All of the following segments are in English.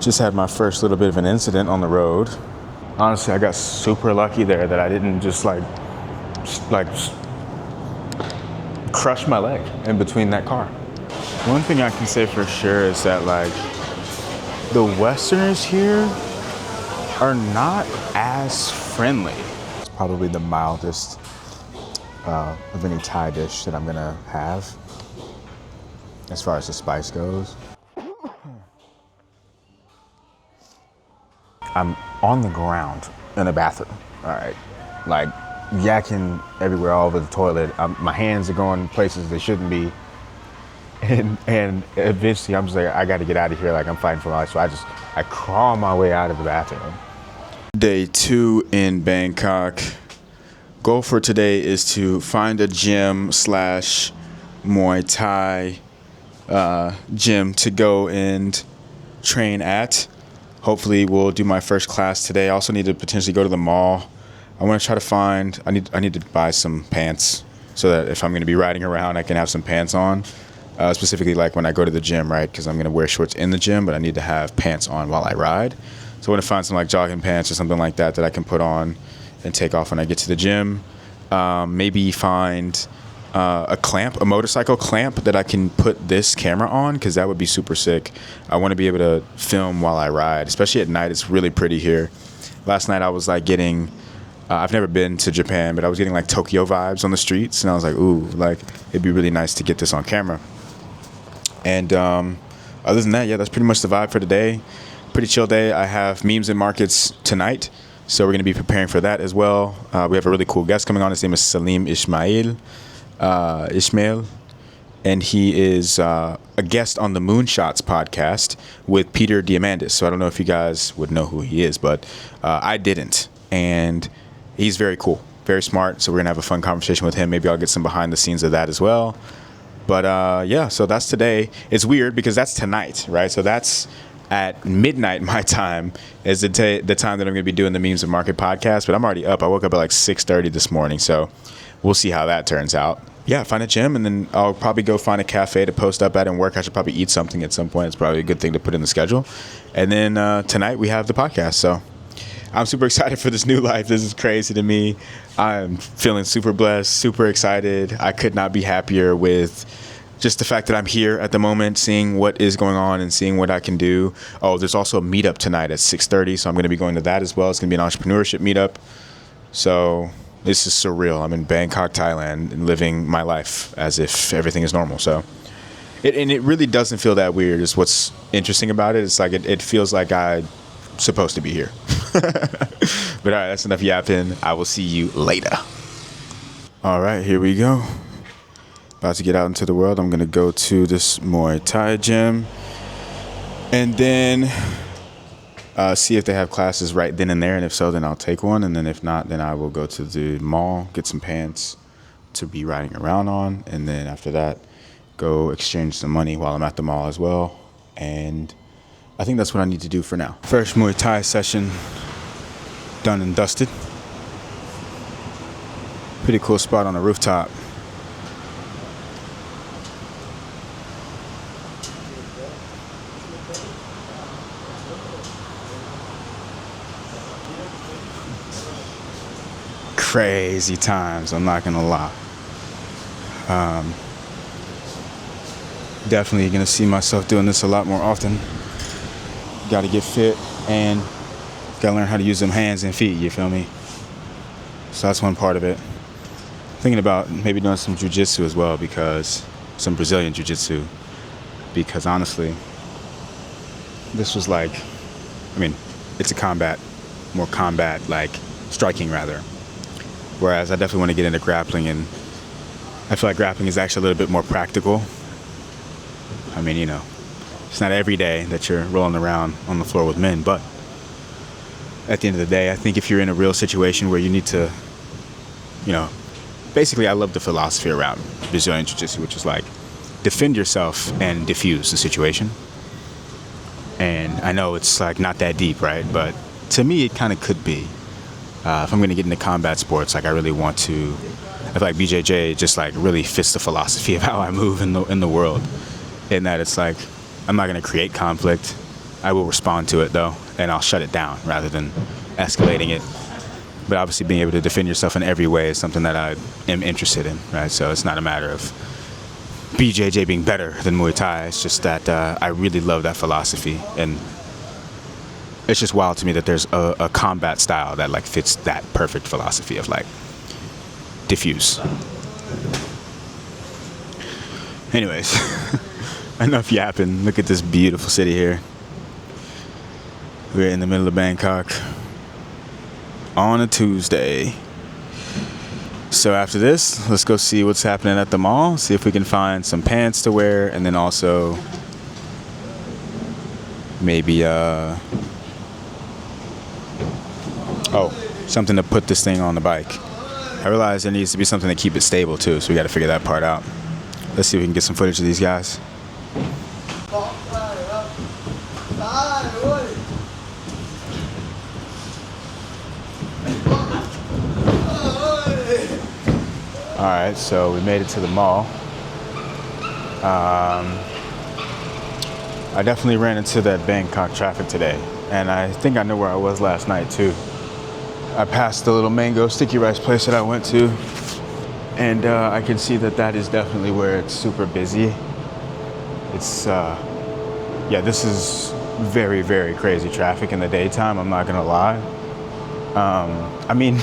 Just had my first little bit of an incident on the road. Honestly, I got super lucky there that I didn't just like crush my leg in between that car. One thing I can say for sure is that like the Westerners here are not as friendly. It's probably the mildest of any Thai dish that I'm gonna have as far as the spice goes. I'm on the ground in a bathroom, all right, like yakking everywhere all over the toilet. My hands are going places they shouldn't be, and eventually I'm just like, I got to get out of here. Like I'm fighting for my life, so I crawl my way out of the bathroom. Day 2 in Bangkok. Goal for today is to find a gym / Muay Thai gym to go and train at. Hopefully we'll do my first class today. I also need to potentially go to the mall. I want to try to find, I need to buy some pants so that if I'm going to be riding around, I can have some pants on. Specifically like when I go to the gym, right? Because I'm going to wear shorts in the gym, but I need to have pants on while I ride. So I want to find some like jogging pants or something like that I can put on and take off when I get to the gym. Maybe find a motorcycle clamp that I can put this camera on, because that would be super sick. I want to be able to film while I ride, especially at night. It's really pretty here. Last night I was like getting, I've never been to Japan, but I was getting like Tokyo vibes on the streets, and I was like, ooh, like it'd be really nice to get this on camera. And other than that, yeah, that's pretty much the vibe for today. Pretty chill day. I have memes and markets tonight, so we're going to be preparing for that as well. We have a really cool guest coming on. His name is Salim Ismail, and he is a guest on the Moonshots podcast with Peter Diamandis. So I don't know if you guys would know who he is, but I didn't. And he's very cool, very smart. So we're going to have a fun conversation with him. Maybe I'll get some behind the scenes of that as well. But yeah, so that's today. It's weird because that's tonight, right? So that's at midnight my time is the time that I'm going to be doing the Memes and Market podcast. But I'm already up. I woke up at like 6:30 this morning. So we'll see how that turns out. Yeah, find a gym, and then I'll probably go find a cafe to post up at and work. I should probably eat something at some point. It's probably a good thing to put in the schedule. And then tonight we have the podcast. So I'm super excited for this new life. This is crazy to me. I'm feeling super blessed, super excited. I could not be happier with just the fact that I'm here at the moment, seeing what is going on and seeing what I can do. Oh, there's also a meetup tonight at 6:30, so I'm going to be going to that as well. It's going to be an entrepreneurship meetup. So this is surreal. I'm in Bangkok, Thailand, and living my life as if everything is normal. So, it really doesn't feel that weird. Is what's interesting about it. It's like it feels like I'm supposed to be here. But all right, that's enough yapping. I will see you later. All right, here we go. About to get out into the world. I'm gonna go to this Muay Thai gym, and then see if they have classes right then and there, and if so, then I'll take one, and then if not, then I will go to the mall, get some pants to be riding around on, and then after that, go exchange some money while I'm at the mall as well. And I think that's what I need to do for now. First Muay Thai session done and dusted. Pretty cool spot on the rooftop. Crazy times, I'm not gonna lie. Definitely gonna see myself doing this a lot more often. Gotta get fit and gotta learn how to use them hands and feet, you feel me? So that's one part of it. Thinking about maybe doing some jiu-jitsu as well, because some Brazilian jiu-jitsu, because honestly, this was like, I mean, it's a more combat, like striking rather. Whereas I definitely want to get into grappling, and I feel like grappling is actually a little bit more practical. I mean, you know, it's not every day that you're rolling around on the floor with men, but at the end of the day, I think if you're in a real situation where you need to, you know, basically I love the philosophy around Brazilian Jiu-Jitsu, which is like defend yourself and diffuse the situation. And I know it's like not that deep, right? But to me, it kind of could be. If I'm going to get into combat sports, like I really want to, I feel like BJJ just like really fits the philosophy of how I move in the world. In that it's like, I'm not going to create conflict. I will respond to it though, and I'll shut it down rather than escalating it. But obviously being able to defend yourself in every way is something that I am interested in, right? So it's not a matter of BJJ being better than Muay Thai. It's just that I really love that philosophy, and it's just wild to me that there's a combat style that like fits that perfect philosophy of like diffuse. Anyways, enough yapping. Look at this beautiful city here. We're in the middle of Bangkok on a Tuesday. So after this, let's go see what's happening at the mall, see if we can find some pants to wear, and then also maybe something to put this thing on the bike. I realize there needs to be something to keep it stable too, so we got to figure that part out. Let's see if we can get some footage of these guys. Alright, so we made it to the mall. I definitely ran into that Bangkok traffic today, and I think I know where I was last night too. I passed the little mango sticky rice place that I went to, and I can see that is definitely where it's super busy. It's, this is very, very crazy traffic in the daytime, I'm not gonna lie. I mean,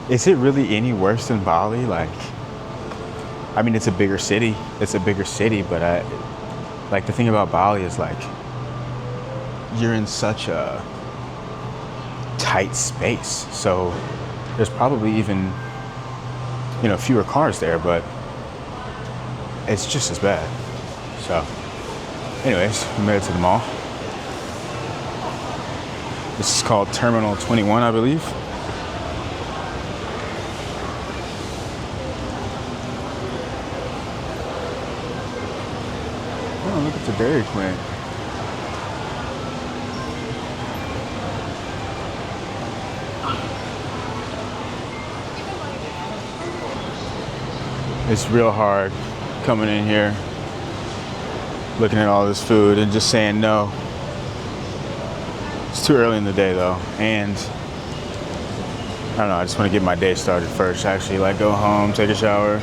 is it really any worse than Bali? Like, I mean, it's a bigger city, but the thing about Bali is like, you're in such a tight space. So there's probably even, fewer cars there, but it's just as bad. So anyways, we made it to the mall. This is called Terminal 21, I believe. Oh, look at the Dairy Queen. It's real hard coming in here, looking at all this food and just saying no. It's too early in the day though, and I don't know, I just want to get my day started first. Actually, like go home, take a shower.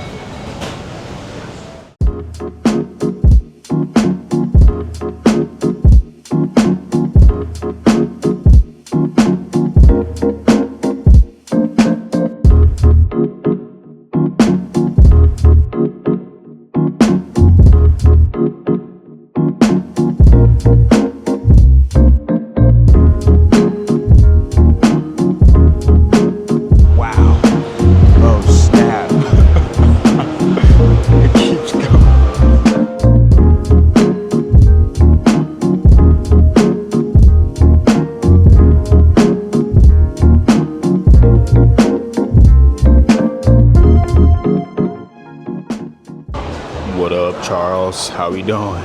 What up, Charles? How we doing?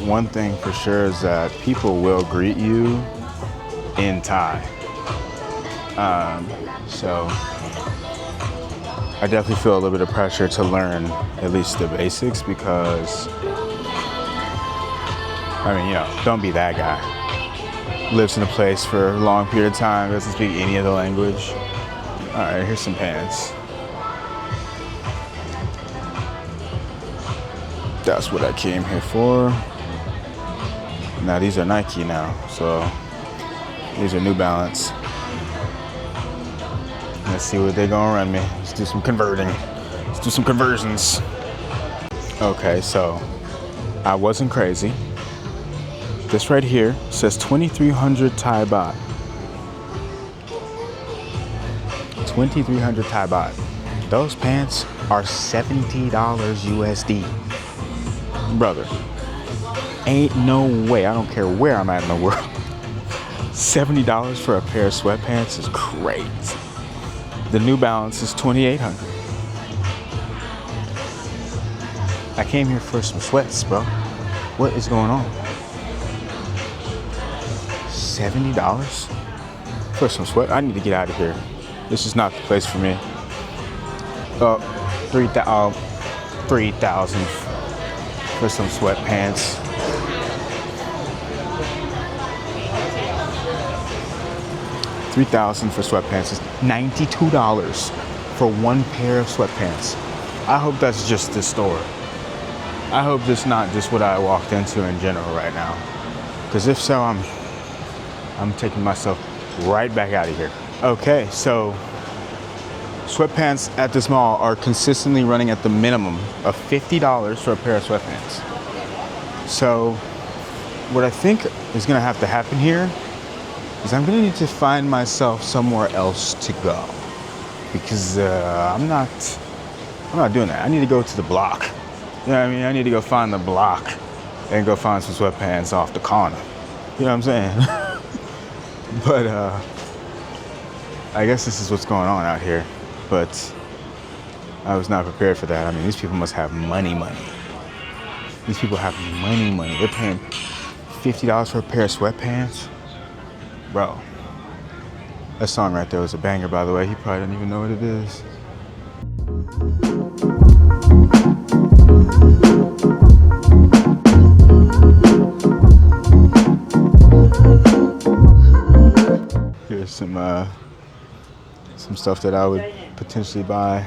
One thing for sure is that people will greet you in Thai. So I definitely feel a little bit of pressure to learn at least the basics because, I mean, don't be that guy. Lives in a place for a long period of time, doesn't speak any other language. All right, here's some pants. That's what I came here for. Now these are Nike now, so these are New Balance. Let's see what they're gonna run me. Let's do some converting. Let's do some conversions. Okay, so I wasn't crazy. This right here says 2,300 Thai baht. 2,300 Thai baht. Those pants are $70 USD. Brother, ain't no way, I don't care where I'm at in the world. $70 for a pair of sweatpants is crazy. The New Balance is 2,800. I came here for some sweats, bro. What is going on? $70 for some sweat. I need to get out of here. This is not the place for me. 3,000 for some sweatpants. $3,000 for sweatpants is $92 for one pair of sweatpants. I hope that's just the store. I hope this not just what I walked into in general right now. Because if so, I'm taking myself right back out of here. Okay, so sweatpants at this mall are consistently running at the minimum of $50 for a pair of sweatpants. So what I think is gonna have to happen here is I'm gonna need to find myself somewhere else to go, because I'm not doing that. I need to go to the block. You know what I mean? I need to go find the block and go find some sweatpants off the corner. You know what I'm saying? But I guess this is what's going on out here. But I was not prepared for that. I mean, these people must have money. These people have money. They're paying $50 for a pair of sweatpants. Bro, that song right there was a banger, by the way. He probably doesn't even know what it is. Here's some stuff that I would potentially buy.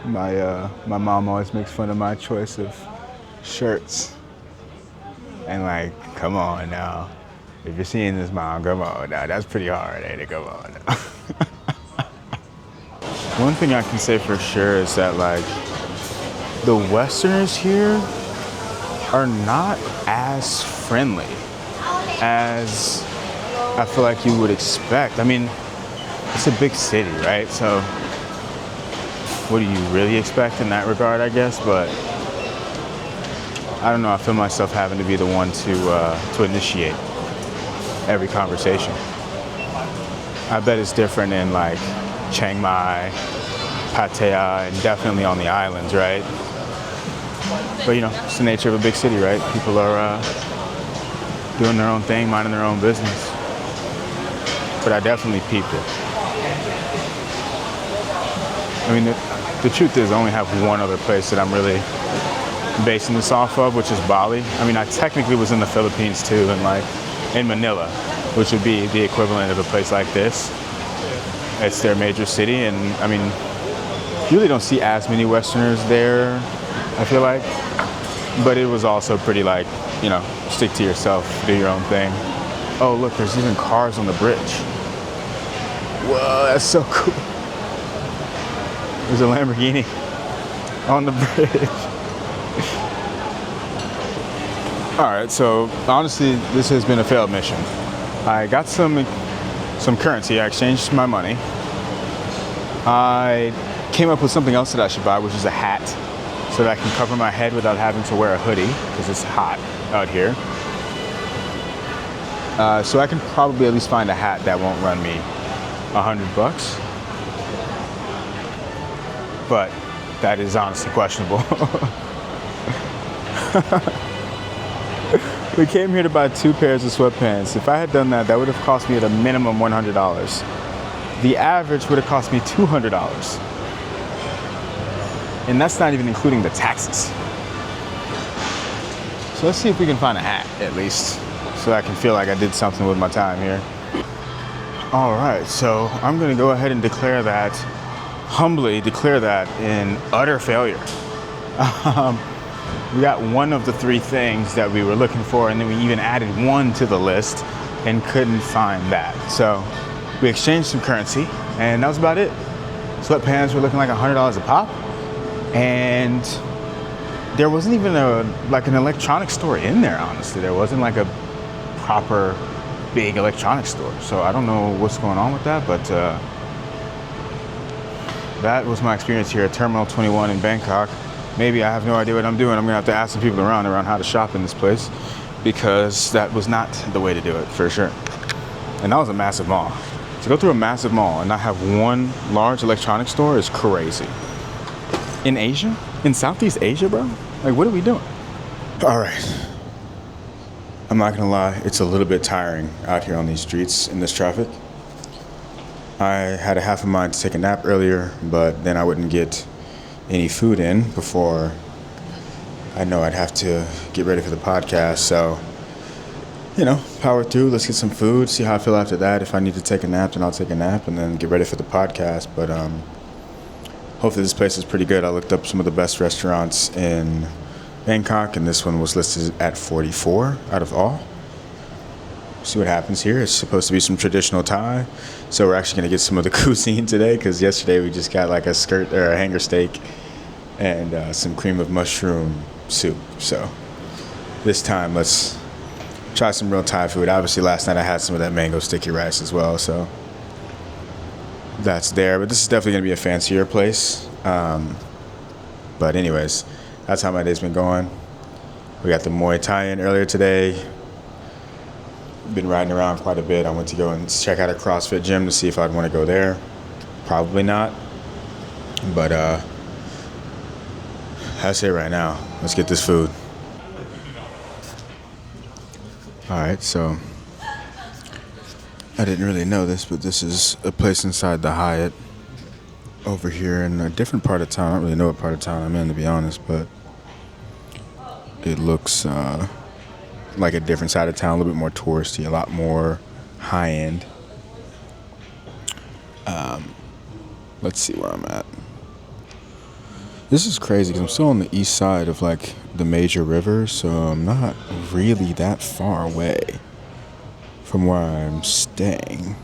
My mom always makes fun of my choice of shirts. And like, come on now. If you're seeing this, Mom, come on now. That's pretty hard, ain't it? Come on now. One thing I can say for sure is that like, the Westerners here are not as friendly as I feel like you would expect. I mean, it's a big city, right? So what do you really expect in that regard, I guess? But I don't know, I feel myself having to be the one to initiate every conversation. I bet it's different in like Chiang Mai, Pattaya, and definitely on the islands, right? But you know, it's the nature of a big city, right? People are doing their own thing, minding their own business. But I definitely peeped it. I mean, the truth is I only have one other place that I'm really basing this off of, which is Bali. I mean, I technically was in the Philippines too, and like in Manila, which would be the equivalent of a place like this. It's their major city, and I mean, you really don't see as many Westerners there, I feel like. But it was also pretty like, you know, stick to yourself, do your own thing. Oh, look, there's even cars on the bridge. Whoa, that's so cool. There's a Lamborghini on the bridge. All right, so honestly, this has been a failed mission. I got some currency. I exchanged my money. I came up with something else that I should buy, which is a hat, so that I can cover my head without having to wear a hoodie, because it's hot out here. So I can probably at least find a hat that won't run me $100. But that is honestly questionable. We came here to buy 2 pairs of sweatpants. If I had done that, that would have cost me at a minimum $100. The average would have cost me $200. And that's not even including the taxes. So let's see if we can find a hat, at least, so I can feel like I did something with my time here. All right, so I'm gonna go ahead and humbly declare that in utter failure. We got one of the 3 things that we were looking for, and then we even added one to the list and couldn't find that. So we exchanged some currency, and that was about it. Sweatpants were looking like $100 a pop, and there wasn't even an electronics store in there, honestly. There wasn't like a proper big electronics store. So I don't know what's going on with that, but that was my experience here at Terminal 21 in Bangkok. Maybe I have no idea what I'm doing. I'm gonna have to ask some people around how to shop in this place, because that was not the way to do it, for sure. And that was a massive mall. To go through a massive mall and not have one large electronics store is crazy. In Asia? In Southeast Asia, bro? Like, what are we doing? All right. I'm not gonna lie, it's a little bit tiring out here on these streets in this traffic. I had a half a mind to take a nap earlier, but then I wouldn't get any food in before I know I'd have to get ready for the podcast. So, power through. Let's get some food, see how I feel after that. If I need to take a nap, then I'll take a nap and then get ready for the podcast. But hopefully this place is pretty good. I looked up some of the best restaurants in Bangkok, and this one was listed at 44 out of all. See what happens here. It's supposed to be some traditional Thai, so we're actually going to get some of the cuisine today, because yesterday we just got like a skirt or a hanger steak and some cream of mushroom soup. So this time let's try some real Thai food. Obviously last night I had some of that mango sticky rice as well, so that's there. But this is definitely going to be a fancier place. But anyways, that's how my day's been going. We got the Muay Thai in earlier today. Been riding around quite a bit. I went to go and check out a CrossFit gym to see if I'd want to go there. Probably not. But that's it right now. Let's get this food. Alright, so I didn't really know this, but this is a place inside the Hyatt over here in a different part of town. I don't really know what part of town I'm in, to be honest, but it looks like a different side of town, a little bit more touristy, a lot more high-end. Let's see where I'm at. This is crazy because I'm still on the east side of like the major rivers, so I'm not really that far away from where I'm staying.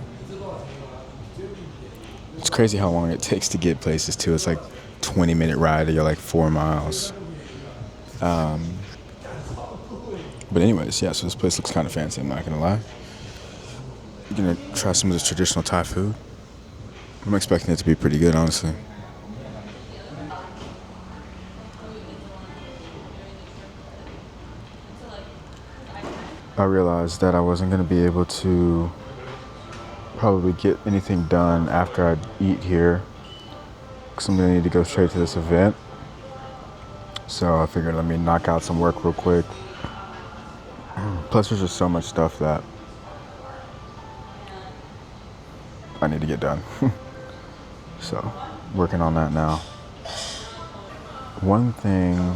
It's crazy how long it takes to get places too. It's like 20-minute ride to go like 4 miles. But anyways, yeah, so this place looks kind of fancy, I'm not gonna lie. I'm gonna try some of this traditional Thai food. I'm expecting it to be pretty good, honestly. I realized that I wasn't gonna be able to probably get anything done after I eat here, because I'm gonna need to go straight to this event. So I figured let me knock out some work real quick. Plus there's just so much stuff that I need to get done. So working on that now. One thing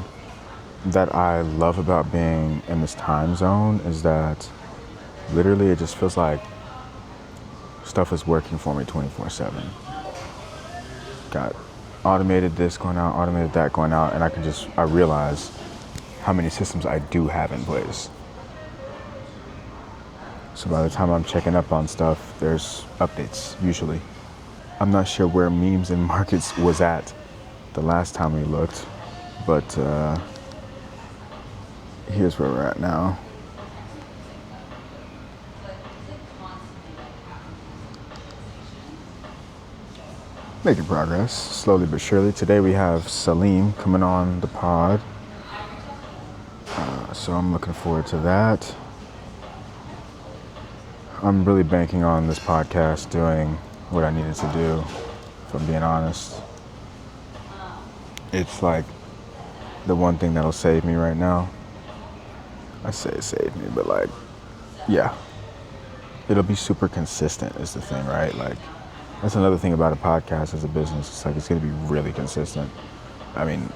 that I love about being in this time zone is that literally it just feels like stuff is working for me 24/7. Got automated this going out, automated that going out, and I realize how many systems I do have in place. So by the time I'm checking up on stuff, there's updates, usually. I'm not sure where memes and markets was at the last time we looked, but here's where we're at now. Making progress, slowly but surely. Today we have Salim coming on the pod, so I'm looking forward to that. I'm really banking on this podcast doing what I needed to do, if I'm being honest. It's like the one thing that'll save me right now. I say save me, but like, yeah. It'll be super consistent is the thing, right? Like, that's another thing about a podcast as a business. It's like, it's going to be really consistent. I mean,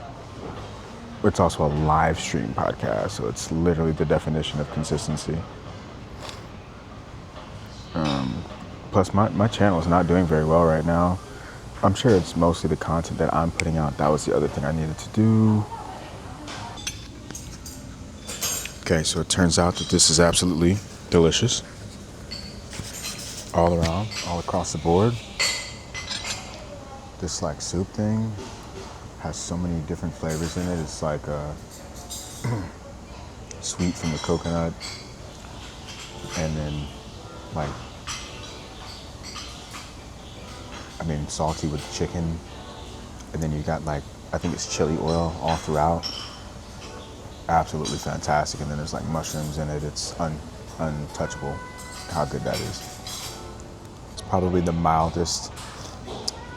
it's also a live stream podcast, so it's literally the definition of consistency. Plus, my channel is not doing very well right now. I'm sure it's mostly the content that I'm putting out. That was the other thing I needed to do. Okay, so it turns out that this is absolutely delicious. All around, all across the board. This like soup thing has so many different flavors in it. It's like sweet from the coconut, and then like, salty with chicken, and then you got like, I think it's chili oil all throughout. Absolutely fantastic. And then there's like mushrooms in it. It's untouchable how good that is. It's probably the mildest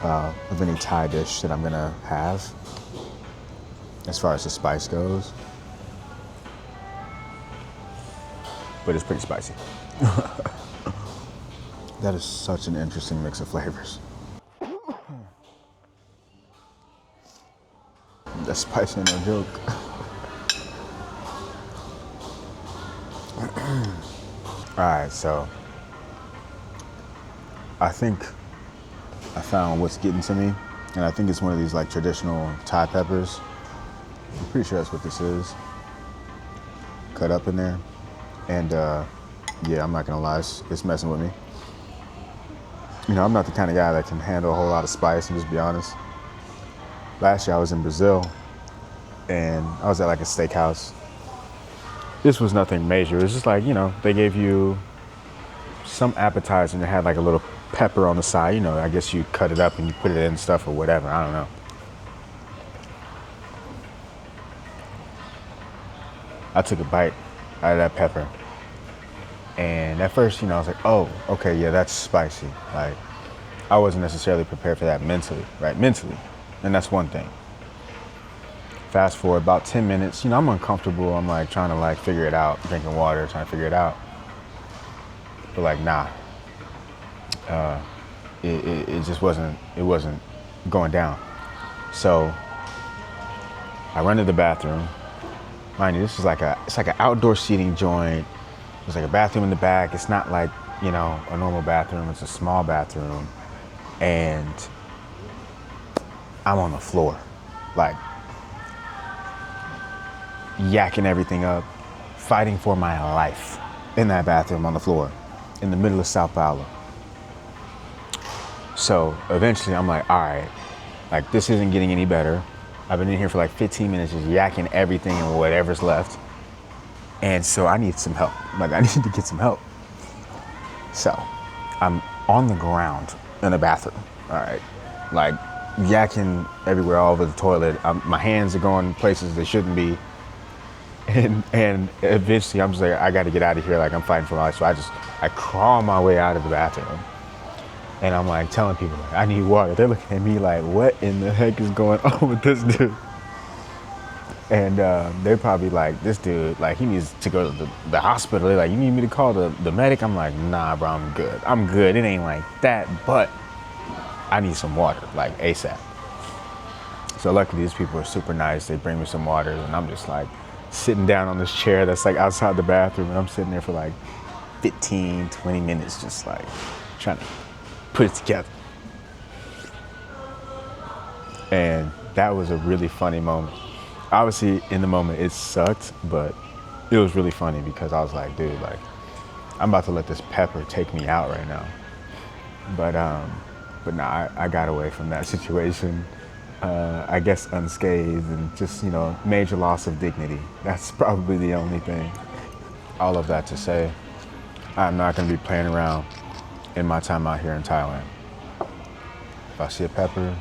of any Thai dish that I'm gonna have as far as the spice goes. but it's pretty spicy. That is such an interesting mix of flavors. That spicy ain't no joke. All right, so I think I found what's getting to me, and I think it's one of these like traditional Thai peppers. I'm pretty sure that's what this is. Cut up in there, and yeah, I'm not gonna lie, it's messing with me. You know, I'm not the kind of guy that can handle a whole lot of spice, and just be honest. Last year I was in Brazil, and I was at like a steakhouse. This was nothing major. It was just like, you know, they gave you some appetizer and it had like a little pepper on the side. You know, I guess you cut it up and you put it in stuff or whatever. I don't know. I took a bite out of that pepper. And at first, you know, I was like, oh, okay, yeah, that's spicy. Like, I wasn't necessarily prepared for that mentally, right? Mentally. And that's one thing. Fast forward about 10 minutes, you know, I'm uncomfortable. I'm like trying to like figure it out, drinking water, trying to figure it out. But like, nah, it just wasn't going down. So I run to the bathroom. Mind you, this is it's like an outdoor seating joint. There's like a bathroom in the back. It's not like, you know, a normal bathroom. It's a small bathroom. And I'm on the floor, like yakking everything up, fighting for my life in that bathroom on the floor in the middle of Sao Paulo. So eventually I'm like, all right, like this isn't getting any better. I've been in here for like 15 minutes just yakking everything and whatever's left. And so I need some help. Like I need to get some help. So I'm on the ground in the bathroom, all right, like yakking everywhere all over the toilet. My hands are going places they shouldn't be. And eventually I'm just like, I got to get out of here. Like I'm fighting for my life. So I crawl my way out of the bathroom. And I'm like telling people, like, I need water. They're looking at me like, what in the heck is going on with this dude? And they're probably like, this dude, like he needs to go to the hospital. They're like, you need me to call the medic? I'm like, nah, bro, I'm good. I'm good. It ain't like that, but I need some water, like ASAP. So luckily these people are super nice. They bring me some water and I'm just like sitting down on this chair that's like outside the bathroom. And I'm sitting there for like 15, 20 minutes, just like trying to put it together. And that was a really funny moment. Obviously in the moment it sucked, but it was really funny because I was like, dude, like I'm about to let this pepper take me out right now. But nah, I got away from that situation. I guess unscathed and just, you know, major loss of dignity. That's probably the only thing. All of that to say, I'm not gonna be playing around in my time out here in Thailand. If I see a pepper,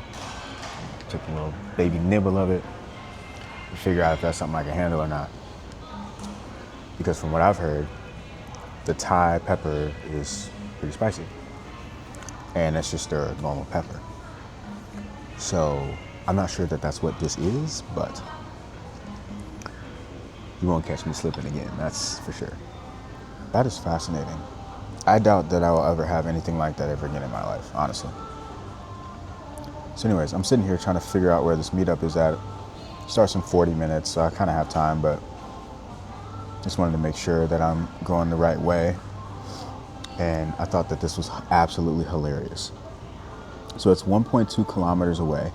take a little baby nibble of it, and figure out if that's something I can handle or not. Because from what I've heard, the Thai pepper is pretty spicy. And that's just their normal pepper. So I'm not sure that that's what this is, but you won't catch me slipping again, that's for sure. That is fascinating. I doubt that I will ever have anything like that ever again in my life, honestly. So anyways, I'm sitting here trying to figure out where this meetup is at. It starts in 40 minutes, so I kind of have time, but just wanted to make sure that I'm going the right way. And I thought that this was absolutely hilarious. So it's 1.2 kilometers away,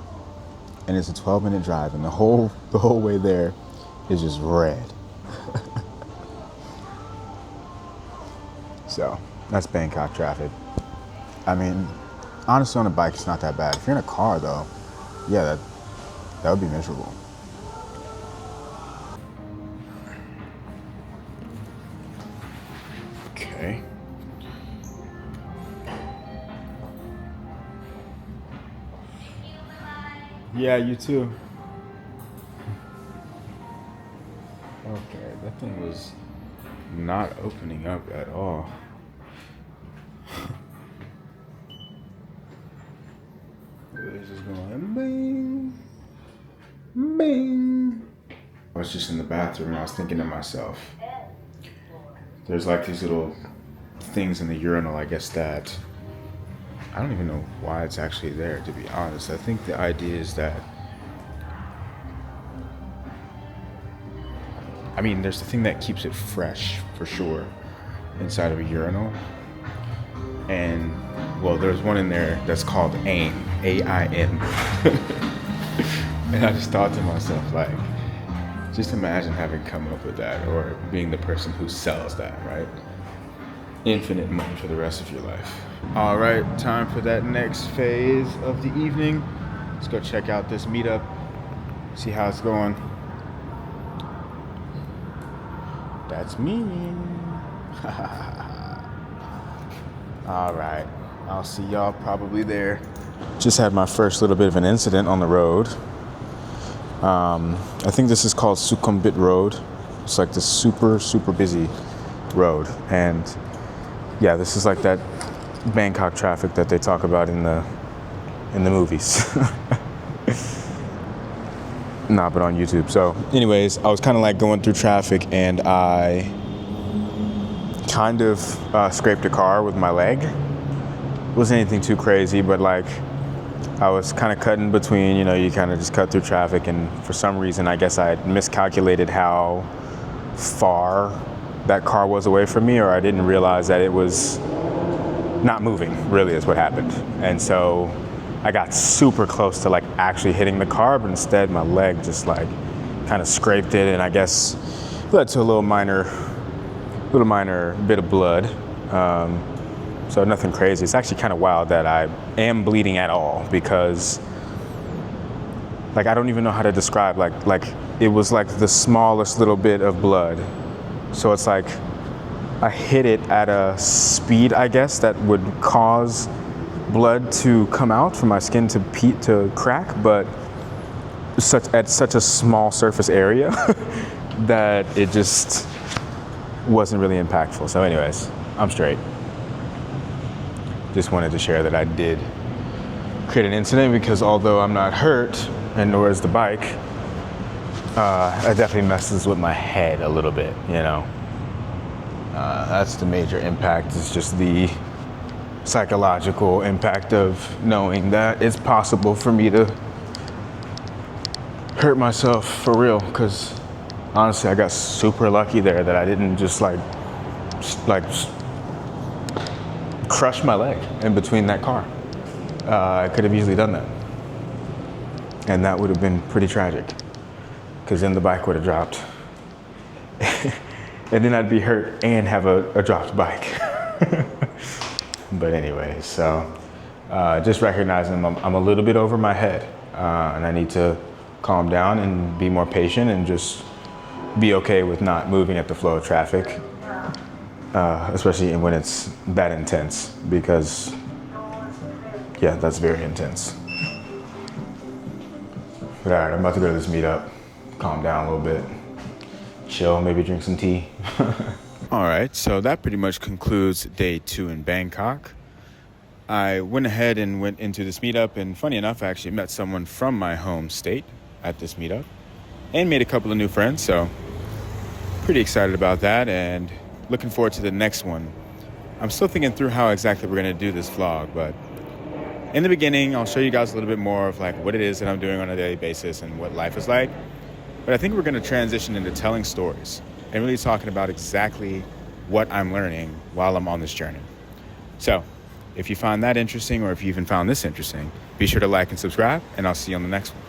and it's a 12-minute drive, and the whole way there is just red. So that's Bangkok traffic. I mean, honestly, on a bike, it's not that bad. If you're in a car, though, yeah, that would be miserable. Okay. Yeah, you too. Okay, that thing was not opening up at all. It was just going bing, bing. I was just in the bathroom and I was thinking to myself, there's like these little things in the urinal, I guess, that I don't even know why it's actually there, to be honest. I think the idea is that, I mean, there's the thing that keeps it fresh, for sure, inside of a urinal. And, well, there's one in there that's called AIN, A-I-N. And I just thought to myself, like, just imagine having come up with that, or being the person who sells that, right? Infinite money for the rest of your life. All right, time for that next phase of the evening. Let's go check out this meetup, see how it's going. That's me. All right, I'll see y'all probably there. Just had my first little bit of an incident on the road. I think this is called Sukhumvit Road. It's like this super, super busy road. And yeah, this is like that Bangkok traffic that they talk about in the movies. Nah, but on YouTube. So anyways, I was kind of like going through traffic, and I kind of scraped a car with my leg. It wasn't anything too crazy, but like I was kind of cutting between, you kind of just cut through traffic, and for some reason, I guess I had miscalculated how far that car was away from me, or I didn't realize that it was not moving, really, is what happened. And so I got super close to like actually hitting the car, but instead my leg just like kind of scraped it, and I guess led to a little minor bit of blood. So nothing crazy. It's actually kind of wild that I am bleeding at all, because like I don't even know how to describe, like it was like the smallest little bit of blood. So it's like I hit it at a speed, I guess, that would cause blood to come out from my skin to crack, but at such a small surface area that it just wasn't really impactful. So anyways, I'm straight. Just wanted to share that I did create an incident, because although I'm not hurt, and nor is the bike, it definitely messes with my head a little bit, That's the major impact, is just the psychological impact of knowing that it's possible for me to hurt myself for real, because honestly, I got super lucky there that I didn't just like crush my leg in between that car. I could have easily done that. And that would have been pretty tragic, because then the bike would have dropped. And then I'd be hurt and have a dropped bike. But anyway, so just recognizing I'm a little bit over my head, and I need to calm down and be more patient and just be okay with not moving at the flow of traffic. Especially when it's that intense, because yeah, that's very intense. But all right, I'm about to go to this meetup, calm down a little bit, chill, maybe drink some tea. All right, so that pretty much concludes day 2 in Bangkok. I went ahead and went into this meetup, and funny enough, I actually met someone from my home state at this meetup and made a couple of new friends, so pretty excited about that, and looking forward to the next one. I'm still thinking through how exactly we're going to do this vlog, but in the beginning, I'll show you guys a little bit more of like what it is that I'm doing on a daily basis and what life is like. But I think we're going to transition into telling stories and really talking about exactly what I'm learning while I'm on this journey. So if you find that interesting, or if you even found this interesting, be sure to like and subscribe, and I'll see you on the next one.